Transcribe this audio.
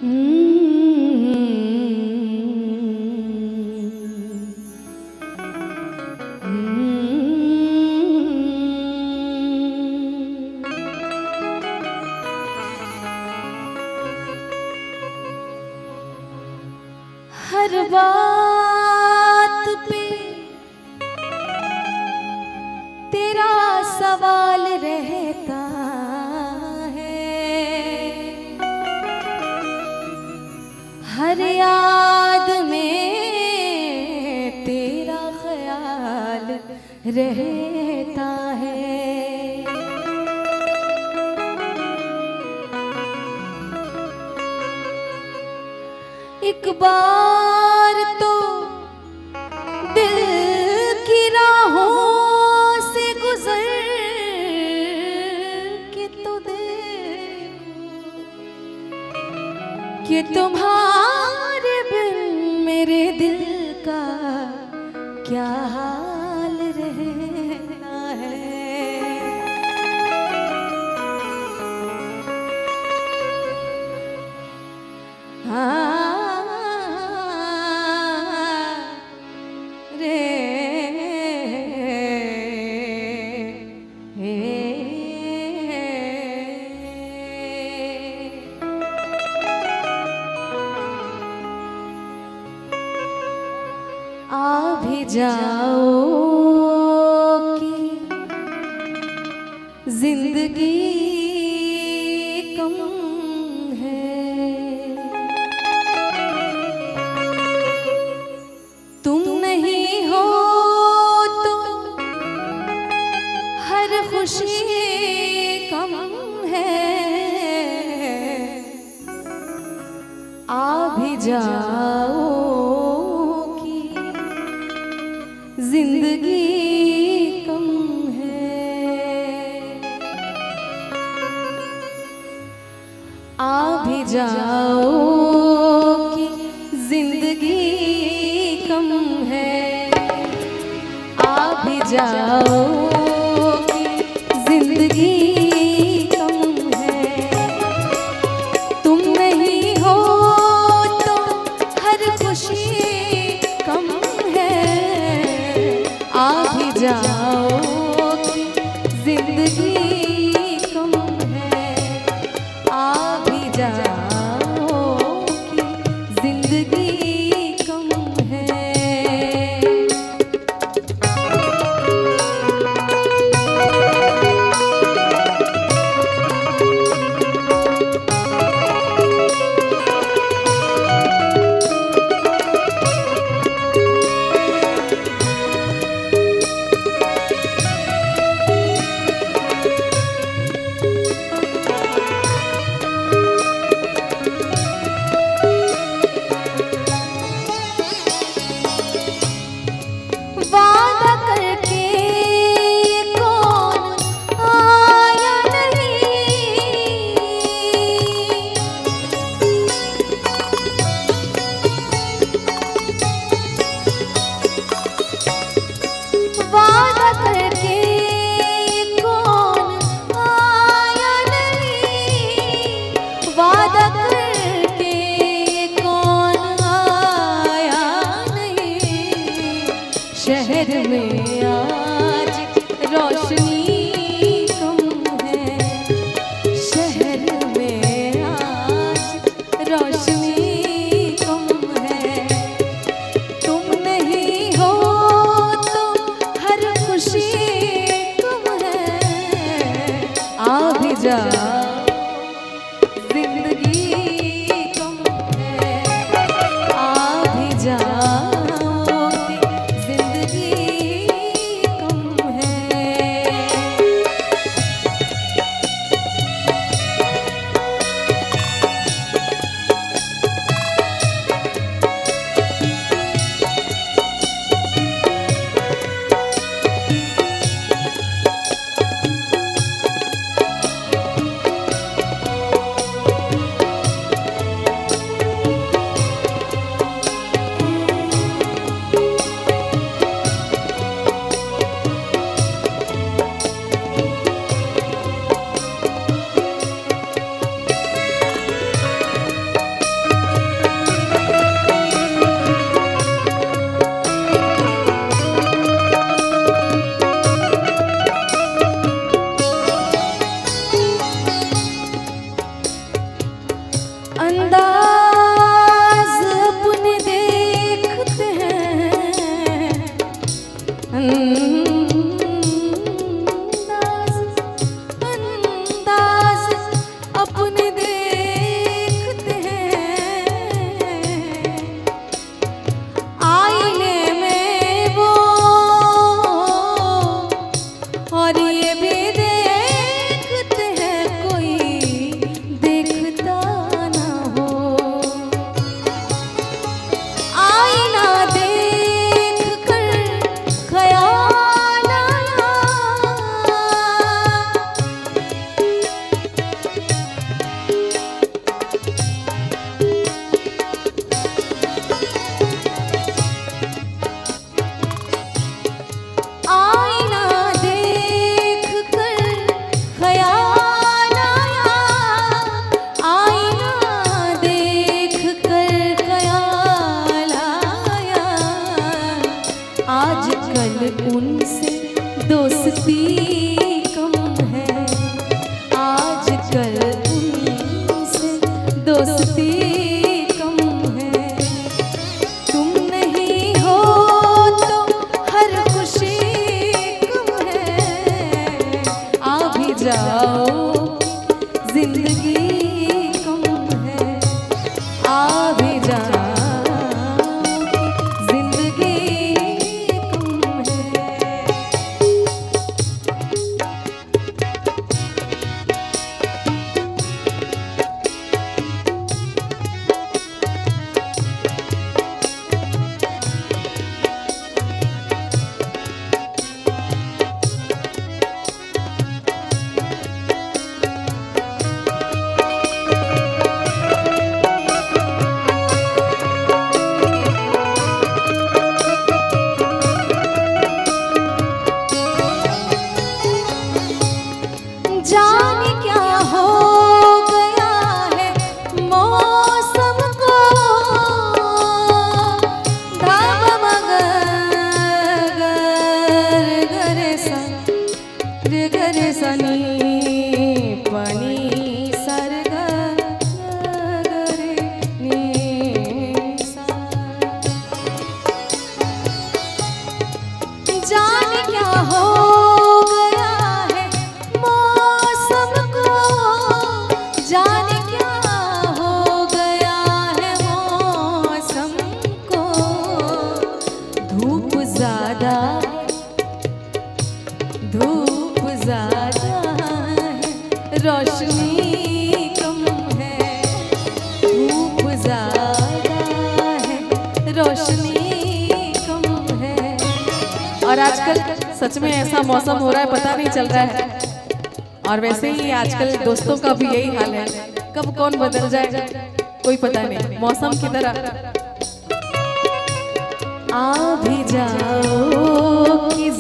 हर बात पे तेरा सवाल रहता है, हर याद में तेरा ख्याल रहता है। एक बार तो दिल की राहों से गुजर के तो देखो कि तुम्हारे बिन मेरे दिल का क्या हाल रहना है। हाँ आ भी जाओ कि जिंदगी कम है, तुम नहीं हो तो हर खुशी कम है। आ भी जाओ जिंदगी कम है, आ भी जाओ कि जिंदगी कम है, आ भी जाओ कि जिंदगी कम है। तुम नहीं हो तो हर खुशी कम है। आ भी जाओ कि जिंदगी कम है, आ भी जाओ कि जिंदगी कम है। वादा करके कौन आया नहीं, वादा करके कौन आया नहीं, वादा करके कौन आया नहीं। शहर में आज रोशनी कम है, शहर में आज रोशनी कम है। तुम नहीं हो तो हर खुशी कम है। आ भी जाओ जिंदगी कम है, आ भी जाओ जिंदगी कम है। जिंदगी कम है, आ भी जाओ जिंदगी कम है। जाने क्या हो गया है मौसम को, धाम मगर गरे सा रे गरे सनी पनी सर गरे नी सा। जाने क्या हो जाने क्या हो गया है मौसम को, धूप ज्यादा है, रोशनी कम है, धूप ज्यादा है, रोशनी कम है। और आजकल सच में ऐसा मौसम हो रहा है, पता नहीं चल रहा है। और वैसे ही आजकल दोस्तों का भी यही हाल है, कब कौन बदल जाए कोई पता नहीं, मौसम की तरह। आ भी जाओ कि